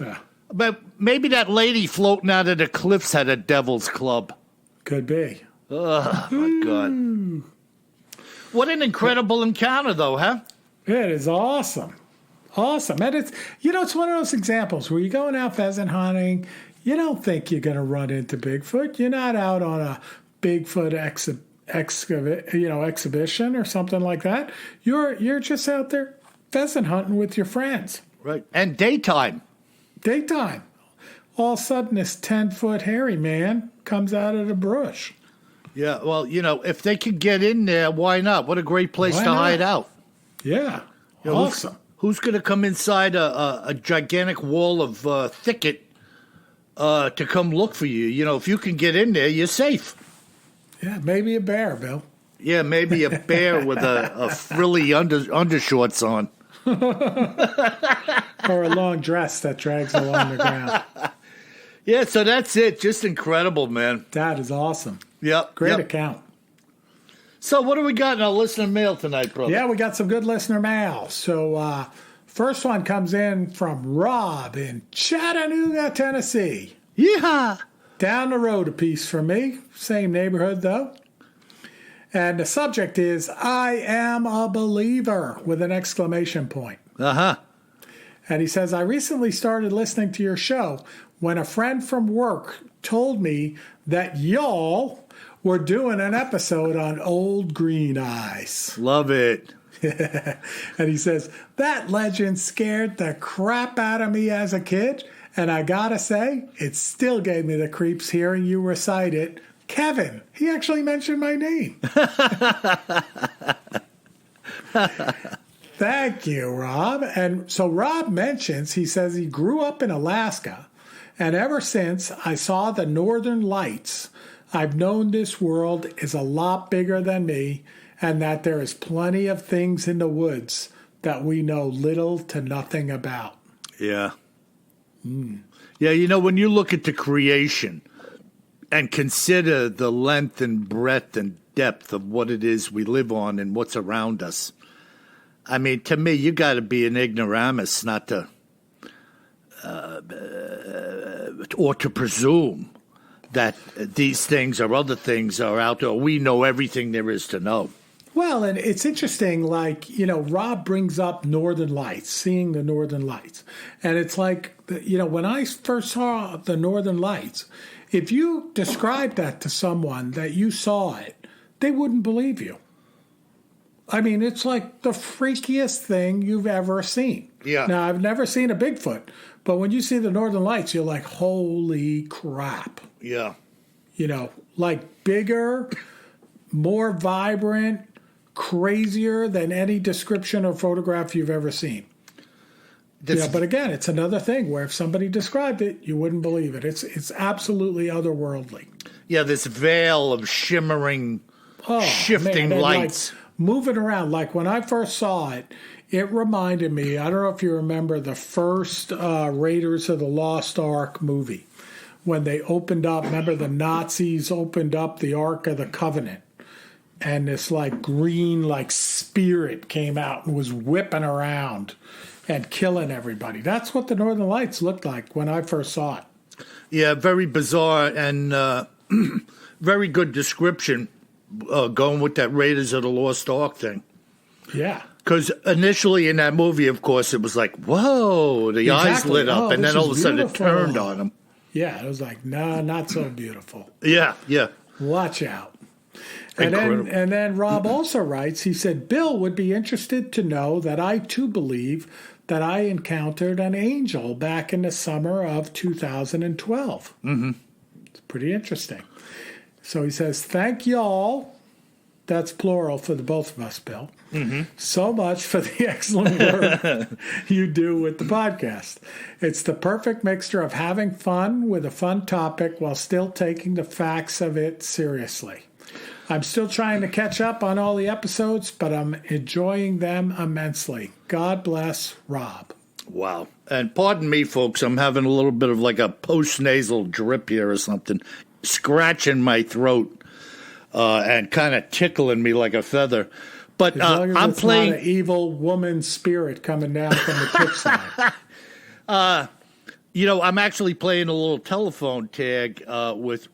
Yeah. But maybe that lady floating out of the cliffs had a Devil's Club. Could be. Oh, my God. What an incredible encounter, though, huh? It is awesome. Awesome. And it's, it's one of those examples where you're going out pheasant hunting. You don't think you're going to run into Bigfoot. You're not out on a Bigfoot exhibition or something like that. You're just out there pheasant hunting with your friends. Right. And daytime. All of a sudden, this 10-foot hairy man comes out of the brush. Yeah, well, if they could get in there, why not? What a great place to hide out. Yeah, awesome. Who's going to come inside a gigantic wall of thicket to come look for you? If you can get in there, you're safe. Yeah, maybe a bear, Bill. Yeah, maybe a bear with a frilly undershorts on. Or a long dress that drags along the ground. Yeah, so that's it. Just incredible, man. That is awesome. Yep. Great account. So what do we got in our listener mail tonight, brother? Yeah, we got some good listener mail. So first one comes in from Rob in Chattanooga, Tennessee. Yeehaw! Down the road a piece from me. Same neighborhood, though. And the subject is, I am a believer, with an exclamation point. Uh-huh. And he says, I recently started listening to your show when a friend from work told me that y'all were doing an episode on Old Green Eyes. Love it. And he says, that legend scared the crap out of me as a kid. And I gotta say, it still gave me the creeps hearing you recite it. Kevin, he actually mentioned my name. Thank you, Rob. And so Rob mentions, he says he grew up in Alaska, and ever since I saw the Northern Lights, I've known this world is a lot bigger than me, and that there is plenty of things in the woods that we know little to nothing about. Yeah. Yeah, when you look at the creation and consider the length and breadth and depth of what it is we live on and what's around us, I mean, to me, you got to be an ignoramus not to, or to presume that these things or other things are out there. We know everything there is to know. Well, and it's interesting, like, Rob brings up Northern Lights, seeing the Northern Lights. And it's like, when I first saw the Northern Lights, if you described that to someone that you saw it, they wouldn't believe you. I mean, it's like the freakiest thing you've ever seen. Yeah. Now, I've never seen a Bigfoot, but when you see the Northern Lights, you're like, holy crap. Yeah. Like bigger, more vibrant, crazier than any description or photograph you've ever seen. But again, it's another thing where if somebody described it, you wouldn't believe it. It's absolutely otherworldly. Yeah, this veil of shimmering, shifting lights. Like, moving around. Like when I first saw it, it reminded me, I don't know if you remember the first Raiders of the Lost Ark movie. When they opened up, remember the Nazis opened up the Ark of the Covenant. And this like green like spirit came out and was whipping around and killing everybody. That's what the Northern Lights looked like when I first saw it. Yeah, very bizarre and very good description going with that Raiders of the Lost Ark thing. Yeah. Because initially in that movie, of course, it was like, whoa, the eyes lit up, and then all of a sudden it turned on them. Yeah, it was like, nah, not so beautiful. Yeah, yeah. Watch out. Incredible. And then Rob also writes, he said, Bill would be interested to know that I too believe that I encountered an angel back in the summer of 2012. Mm-hmm. It's pretty interesting. So he says, thank y'all, that's plural for the both of us, Bill, so much for the excellent work you do with the podcast. It's the perfect mixture of having fun with a fun topic while still taking the facts of it seriously. I'm still trying to catch up on all the episodes, but I'm enjoying them immensely. God bless, Rob. Wow. And pardon me, folks, I'm having a little bit of like a post-nasal drip here or something, scratching my throat and kind of tickling me like a feather. But I'm playing. Not an evil woman spirit coming down from the cliffside. I'm actually playing a little telephone tag with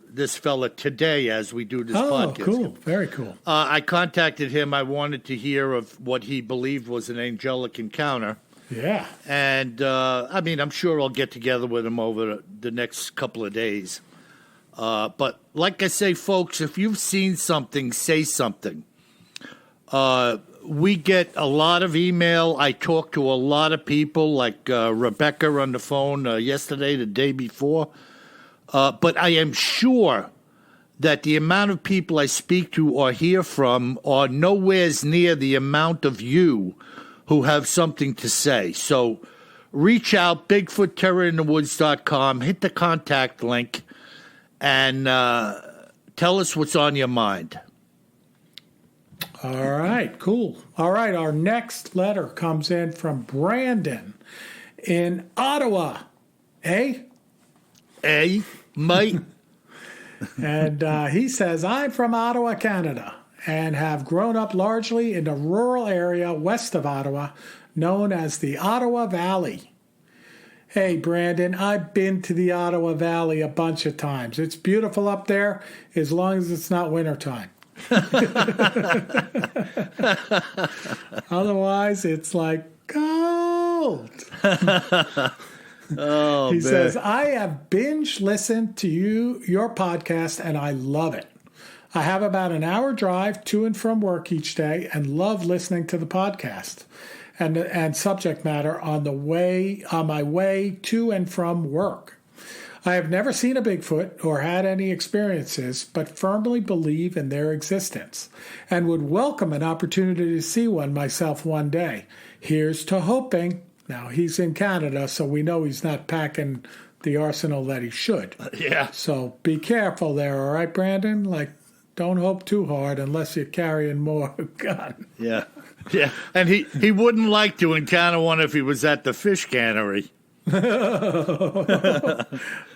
this fella today as we do this podcast. Oh, cool. Very cool. I contacted him. I wanted to hear of what he believed was an angelic encounter. Yeah. And, I'm sure I'll get together with him over the next couple of days. But like I say, folks, if you've seen something, say something. We get a lot of email. I talk to a lot of people, like Rebecca on the phone yesterday, the day before. But I am sure that the amount of people I speak to or hear from are nowhere near the amount of you who have something to say. So reach out, BigfootTerrorInTheWoods.com, hit the contact link, and tell us what's on your mind. All right, cool. All right, our next letter comes in from Brandon in Ottawa. Hey, mate. And he says, I'm from Ottawa, Canada, and have grown up largely in the rural area west of Ottawa, known as the Ottawa Valley. Hey, Brandon, I've been to the Ottawa Valley a bunch of times. It's beautiful up there as long as it's not wintertime. Otherwise, it's like cold. He says, I have binge listened to your podcast, and I love it. I have about an hour drive to and from work each day and love listening to the podcast and subject matter on my way to and from work. I have never seen a Bigfoot or had any experiences, but firmly believe in their existence and would welcome an opportunity to see one myself one day. Here's to hoping. Now, he's in Canada, so we know he's not packing the arsenal that he should. Yeah. So be careful there, all right, Brandon? Like, don't hope too hard unless you're carrying more gun. Yeah. Yeah. And he wouldn't like to encounter one if he was at the fish cannery. Not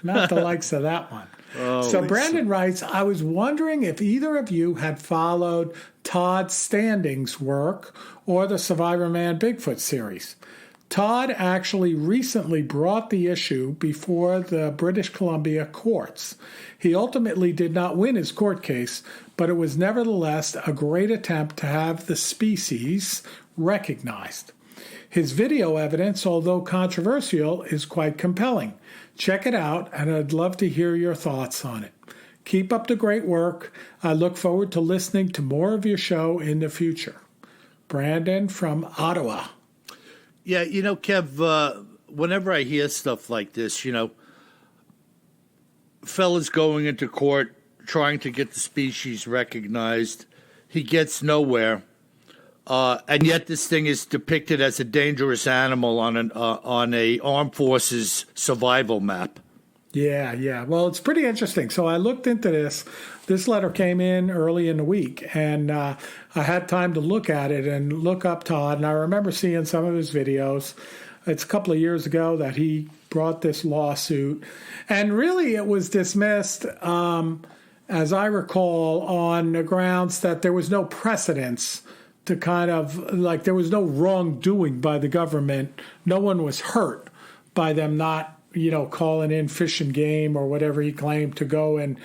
the likes of that one. Oh, so Brandon writes, I was wondering if either of you had followed Todd Standing's work or the Survivor Man Bigfoot series. Todd actually recently brought the issue before the British Columbia courts. He ultimately did not win his court case, but it was nevertheless a great attempt to have the species recognized. His video evidence, although controversial, is quite compelling. Check it out, and I'd love to hear your thoughts on it. Keep up the great work. I look forward to listening to more of your show in the future. Brandon from Ottawa. Yeah, Kev, whenever I hear stuff like this, fellas going into court trying to get the species recognized, he gets nowhere. And yet this thing is depicted as a dangerous animal on a armed forces survival map. Yeah. Well, it's pretty interesting. So I looked into this. This letter came in early in the week, and I had time to look at it and look up Todd. And I remember seeing some of his videos. It's a couple of years ago that he brought this lawsuit. And really it was dismissed, as I recall, on the grounds that there was no precedence to kind of, like, there was no wrongdoing by the government. No one was hurt by them not, calling in Fish and Game or whatever he claimed to go and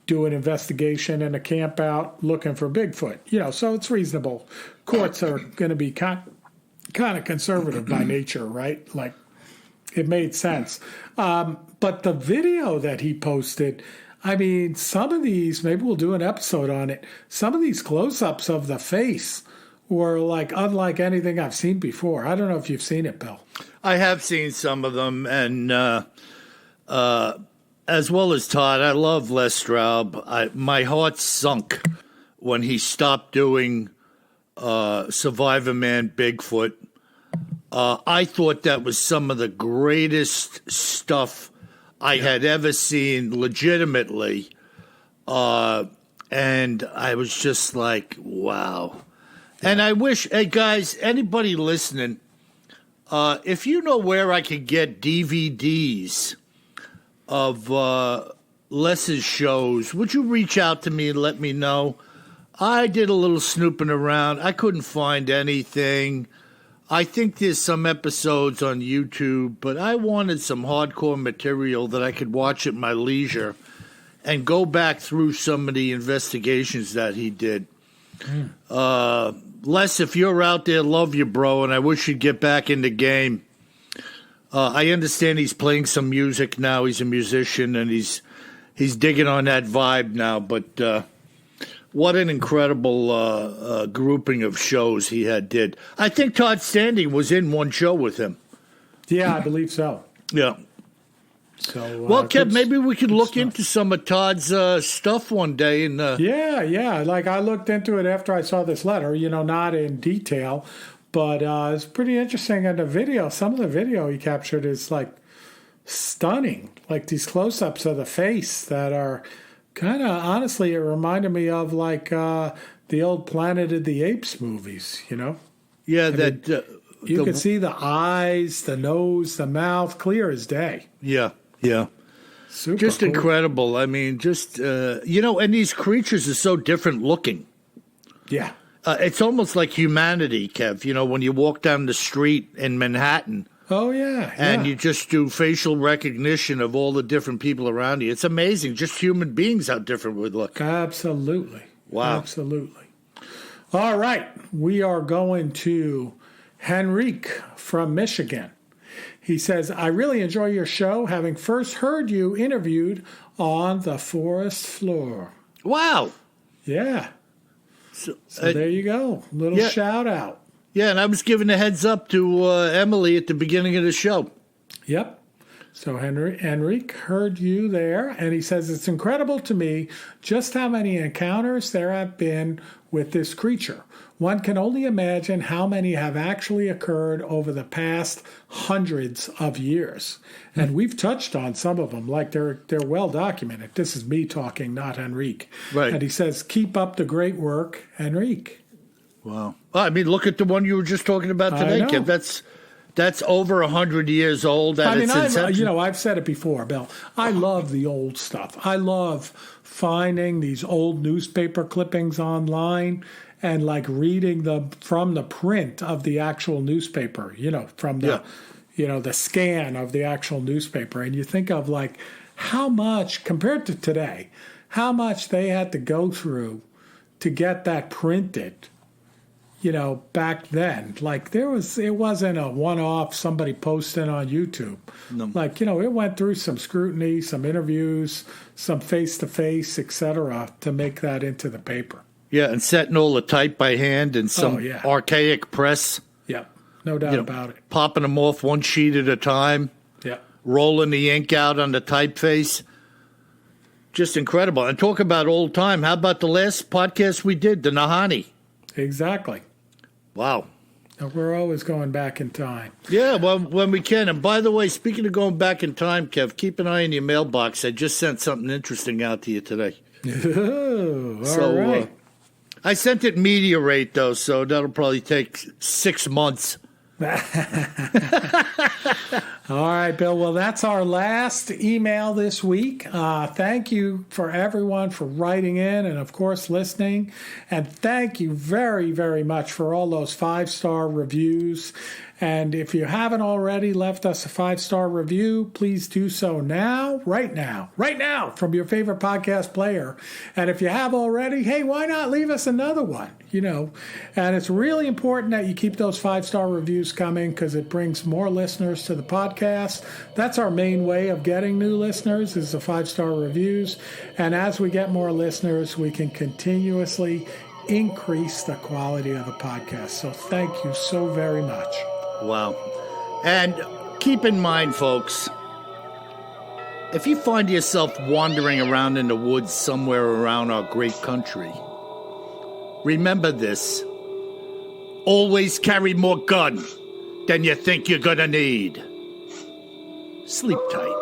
do an investigation and a camp out looking for Bigfoot. So it's reasonable. Courts are going to be kind of conservative by nature, right? Like, it made sense. But the video that he posted, I mean, some of these, maybe we'll do an episode on it. Some of these close-ups of the face were like unlike anything I've seen before. I don't know if you've seen it, Bill. I have seen some of them, and as well as Todd, I love Les Straub. My heart sunk when he stopped doing Survivor Man Bigfoot. I thought that was some of the greatest stuff I had ever seen legitimately. And I was just like, wow. Yeah. And I wish, hey guys, anybody listening, if you know where I could get DVDs of Les's shows, would you reach out to me and let me know? I did a little snooping around. I couldn't find anything. I think there's some episodes on YouTube, but I wanted some hardcore material that I could watch at my leisure and go back through some of the investigations that he did. Les, if you're out there, love you, bro, and I wish you'd get back in the game. I understand he's playing some music now. He's a musician, and he's digging on that vibe now, but what an incredible grouping of shows he did. I think Todd Standing was in one show with him. Yeah, I believe so. Yeah. So, well, Kev, maybe we could look into some of Todd's stuff one day. And yeah. Like I looked into it after I saw this letter. Not in detail, but it's pretty interesting. And the video, some of the video he captured is like stunning. Like these close-ups of the face that are kind of, honestly, it reminded me of like the old Planet of the Apes movies. Yeah, you could see the eyes, the nose, the mouth, clear as day. Yeah. Super just cool. Incredible. I mean, just, and these creatures are so different looking. Yeah. It's almost like humanity, Kev, when you walk down the street in Manhattan. Oh, yeah. And you just do facial recognition of all the different people around you. It's amazing. Just human beings, how different we look. Absolutely. Wow. Absolutely. All right. We are going to Henrique from Michigan. He says, I really enjoy your show, having first heard you interviewed on the forest floor. Wow. Yeah. So there you go. Little shout out. Yeah, and I was giving a heads up to Emily at the beginning of the show. Yep. So Henrique heard you there, and he says, it's incredible to me just how many encounters there have been with this creature. One can only imagine how many have actually occurred over the past hundreds of years. And we've touched on some of them, like they're well documented. This is me talking, not Henrique. Right. And he says, keep up the great work, Henrique. Wow. I mean, look at the one you were just talking about today, Kev. That's over 100 years old. I've said it before, Bill. I love the old stuff. I love finding these old newspaper clippings online and like reading them from the print of the actual newspaper, from the, the scan of the actual newspaper. And you think of like how much, compared to today, how much they had to go through to get that printed. Back then, like it wasn't a one-off somebody posting on YouTube. No. Like, it went through some scrutiny, some interviews, some face-to-face, etc., to make that into the paper. Yeah, and setting all the type by hand and some archaic press. Yeah, no doubt about it. Popping them off one sheet at a time. Yeah. Rolling the ink out on the typeface. Just incredible. And talk about old time. How about the last podcast we did, the Nahani? Exactly. Wow. We're always going back in time. Yeah, well, when we can. And by the way, speaking of going back in time, Kev, keep an eye on your mailbox. I just sent something interesting out to you today. Oh, all right. I sent it media rate, though, so that'll probably take 6 months. All right, Bill. Well, that's our last email this week. Thank you for everyone for writing in and, of course, listening. And thank you very, very much for all those 5-star reviews. And if you haven't already left us a 5-star review, please do so now, right now, from your favorite podcast player. And if you have already, hey, why not leave us another one? And it's really important that you keep those 5-star reviews coming because it brings more listeners to the podcast. That's our main way of getting new listeners is the 5-star reviews. And as we get more listeners, we can continuously increase the quality of the podcast. So thank you so very much. Wow. And keep in mind, folks, if you find yourself wandering around in the woods somewhere around our great country, remember this. Always carry more gun than you think you're gonna need. Sleep tight.